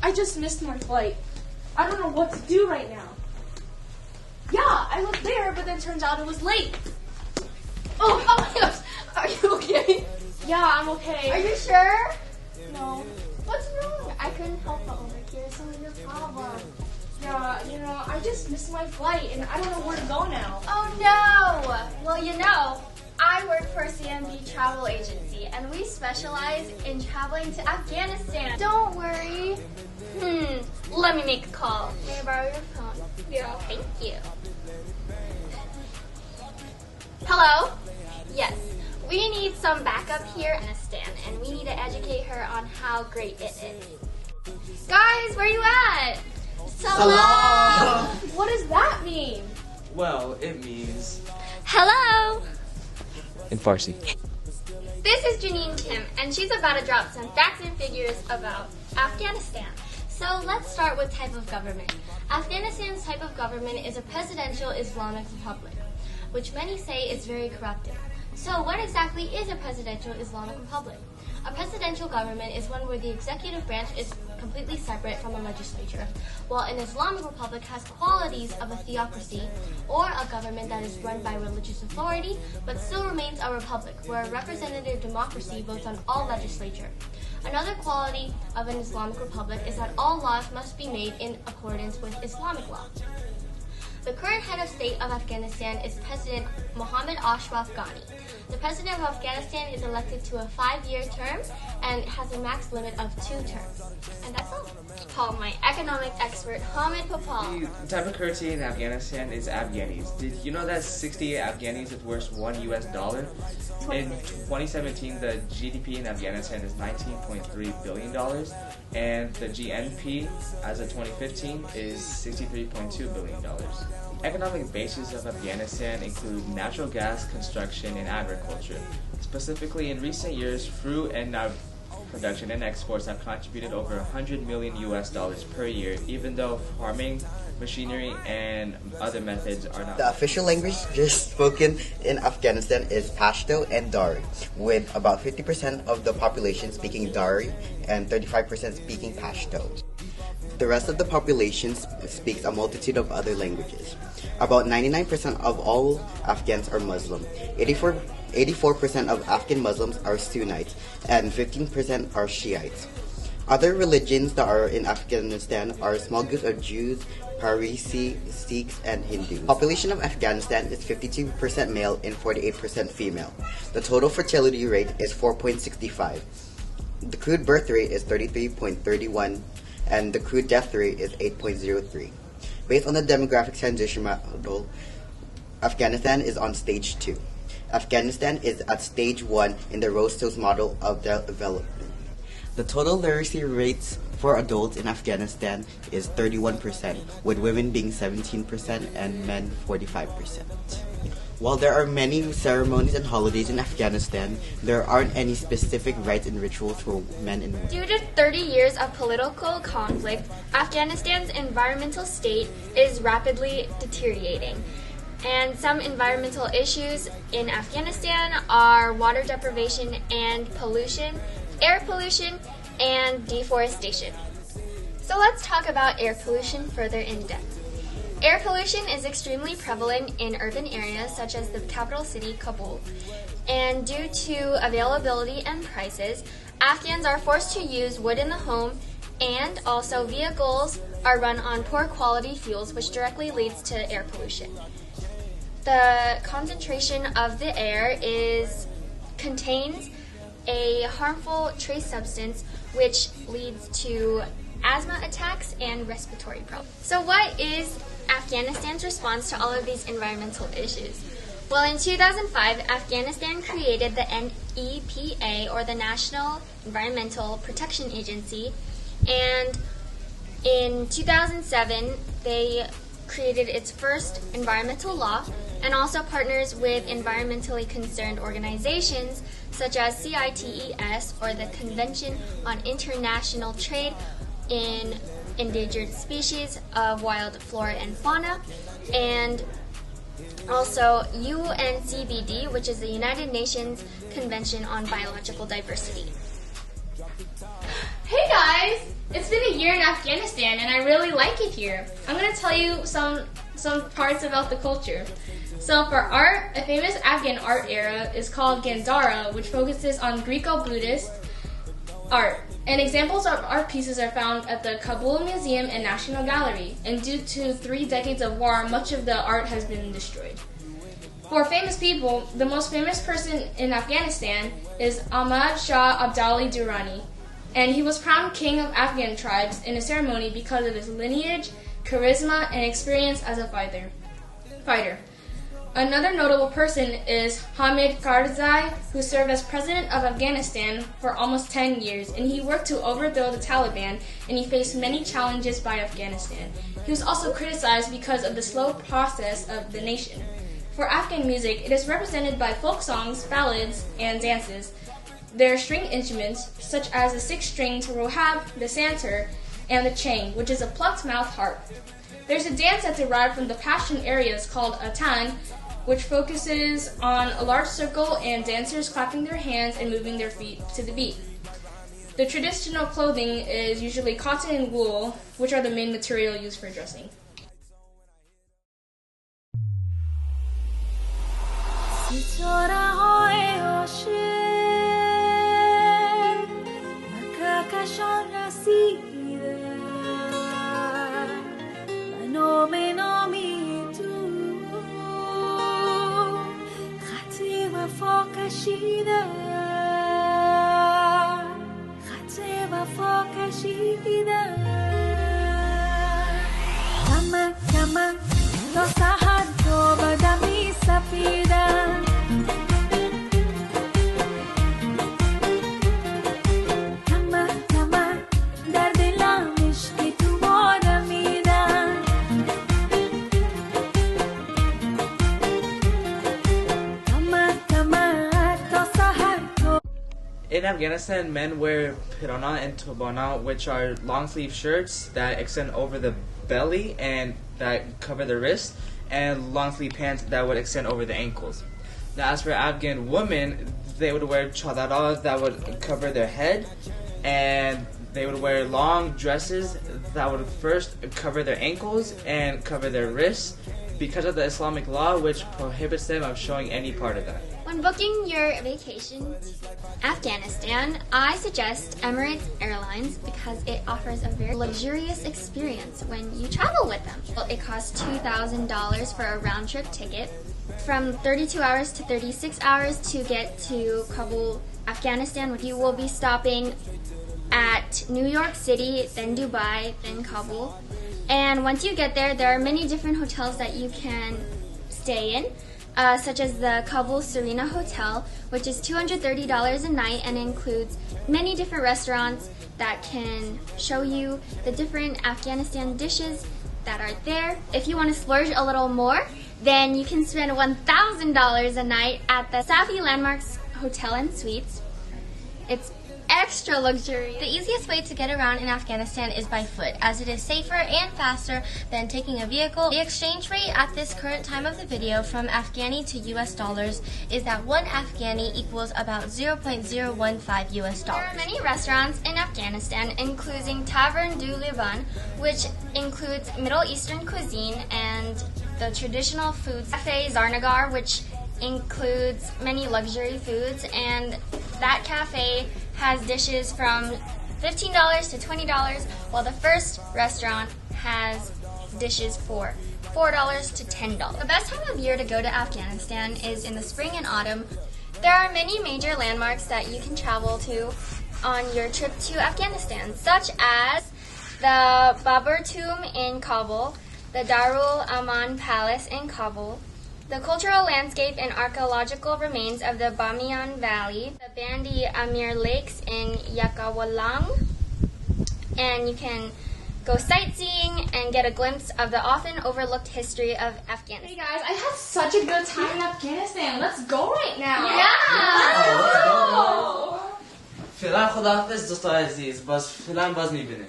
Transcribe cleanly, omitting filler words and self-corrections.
I just missed my flight. I don't know what to do right now. Yeah, I looked there, but then turns out it was late. Oh my gosh. Are you okay? Yeah, I'm okay. Are you sure? No. What's wrong? I couldn't help but overhear some of your problems. Yeah, I just missed my flight, and I don't know where to go now. Oh no! Well, I work for a CMB travel agency, and we specialize in traveling to Afghanistan. Don't worry. Let me make a call. May I borrow your phone? Yeah. Thank you. Hello? Yes. We need some backup here in Afghanistan, and we need to educate her on how great it is. Guys, where you at? Salam! What does that mean? Well, it means... Hello! in Farsi. This is Janine Kim, and she's about to drop some facts and figures about Afghanistan. So let's start with type of government. Afghanistan's type of government is a presidential Islamic republic, which many say is very corrupted. So what exactly is a presidential Islamic republic? A presidential government is one where the executive branch is completely separate from a legislature, while an Islamic republic has qualities of a theocracy, or a government that is run by religious authority, but still remains a republic, where a representative democracy votes on all legislature. Another quality of an Islamic republic is that all laws must be made in accordance with Islamic law. The current head of state of Afghanistan is President Mohammad Ashraf Ghani. The president of Afghanistan is elected to a 5-year term and has a max limit of 2 terms. And that's all. Call my economic expert, Hamid Papal. The type of currency in Afghanistan is Afghanis. Did you know that 68 Afghanis is worth $1 US? In 2017, the GDP in Afghanistan is $19.3 billion, and the GNP as of 2015 is $63.2 billion. Economic bases of Afghanistan include natural gas, construction, and agriculture. Specifically, in recent years, fruit and nut production and exports have contributed over $100 million US per year, even though farming, machinery, and other methods are not. The official language just spoken in Afghanistan is Pashto and Dari, with about 50% of the population speaking Dari and 35% speaking Pashto. The rest of the population speaks a multitude of other languages. About 99% of all Afghans are Muslim. 84% of Afghan Muslims are Sunnites, and 15% are Shiites. Other religions that are in Afghanistan are small groups of Jews, Parsi, Sikhs, and Hindus. The population of Afghanistan is 52% male and 48% female. The total fertility rate is 4.65. The crude birth rate is 33.31, and the crude death rate is 8.03. Based on the demographic transition model, Afghanistan is on stage 2. Afghanistan is at stage 1 in the Rostos model of development. The total literacy rates for adults in Afghanistan is 31%, with women being 17% and men 45%. While there are many ceremonies and holidays in Afghanistan, there aren't any specific rites and rituals for men and women. Due to 30 years of political conflict, Afghanistan's environmental state is rapidly deteriorating. And some environmental issues in Afghanistan are water deprivation and pollution, air pollution, and deforestation. So let's talk about air pollution further in depth. Air pollution is extremely prevalent in urban areas such as the capital city, Kabul. And due to availability and prices, Afghans are forced to use wood in the home, and also vehicles are run on poor quality fuels, which directly leads to air pollution. The concentration of the air contains a harmful trace substance which leads to asthma attacks and respiratory problems. So what is Afghanistan's response to all of these environmental issues? Well, in 2005, Afghanistan created the NEPA, or the National Environmental Protection Agency, and in 2007, they created its first environmental law and also partners with environmentally concerned organizations such as CITES, or the Convention on International Trade in Endangered Species of Wild Flora and Fauna, and also UNCBD, which is the United Nations Convention on Biological Diversity. Hey guys! It's been a year in Afghanistan and I really like it here. I'm going to tell you some parts about the culture. So for art, a famous Afghan art era is called Gandhara, which focuses on Greco-Buddhist art. And examples of art pieces are found at the Kabul Museum and National Gallery. And due to 3 decades of war, much of the art has been destroyed. For famous people, the most famous person in Afghanistan is Ahmad Shah Abdali Durrani. And he was crowned king of Afghan tribes in a ceremony because of his lineage, charisma, and experience as a fighter. Another notable person is Hamid Karzai, who served as president of Afghanistan for almost 10 years, and he worked to overthrow the Taliban, and he faced many challenges by Afghanistan. He was also criticized because of the slow process of the nation. For Afghan music, it is represented by folk songs, ballads, and dances. There are string instruments, such as the 6-stringed rohab, the santur, and the chang, which is a plucked mouth harp. There's a dance that derived from the Pashtun areas called atan, which focuses on a large circle and dancers clapping their hands and moving their feet to the beat. The traditional clothing is usually cotton and wool, which are the main material used for dressing. In Afghanistan, men wear pirana and turbana, which are long-sleeve shirts that extend over the belly and that cover the wrists, and long-sleeve pants that would extend over the ankles. Now, as for Afghan women, they would wear chadara that would cover their head, and they would wear long dresses that would first cover their ankles and cover their wrists because of the Islamic law, which prohibits them of showing any part of that. When booking your vacation to Afghanistan, I suggest Emirates Airlines because it offers a very luxurious experience when you travel with them. It costs $2,000 for a round-trip ticket from 32 hours to 36 hours to get to Kabul, Afghanistan. You will be stopping at New York City, then Dubai, then Kabul. And once you get there, there are many different hotels that you can stay in. Such as the Kabul Serena Hotel, which is $230 a night and includes many different restaurants that can show you the different Afghanistan dishes that are there. If you want to splurge a little more, then you can spend $1,000 a night at the Safi Landmarks Hotel and Suites. It's extra luxury. The easiest way to get around in Afghanistan is by foot, as it is safer and faster than taking a vehicle. The exchange rate at this current time of the video from Afghani to US dollars is that 1 Afghani equals about 0.015 US dollars. There are many restaurants in Afghanistan, including Tavern du Liban, which includes Middle Eastern cuisine and the traditional foods. Cafe Zarnagar, which includes many luxury foods, and that cafe has dishes from $15 to $20, while the first restaurant has dishes for $4 to $10. The best time of year to go to Afghanistan is in the spring and autumn. There are many major landmarks that you can travel to on your trip to Afghanistan, such as the Babur Tomb in Kabul, the Darul Aman Palace in Kabul, the cultural landscape and archaeological remains of the Bamiyan Valley, the Bandi Amir Lakes in Yakawalang, and you can go sightseeing and get a glimpse of the often overlooked history of Afghanistan. Hey guys, I had such a good time in Afghanistan. Let's go right now. فعلا خداحافظ دوستای عزیز باز فعلا باز میبینیم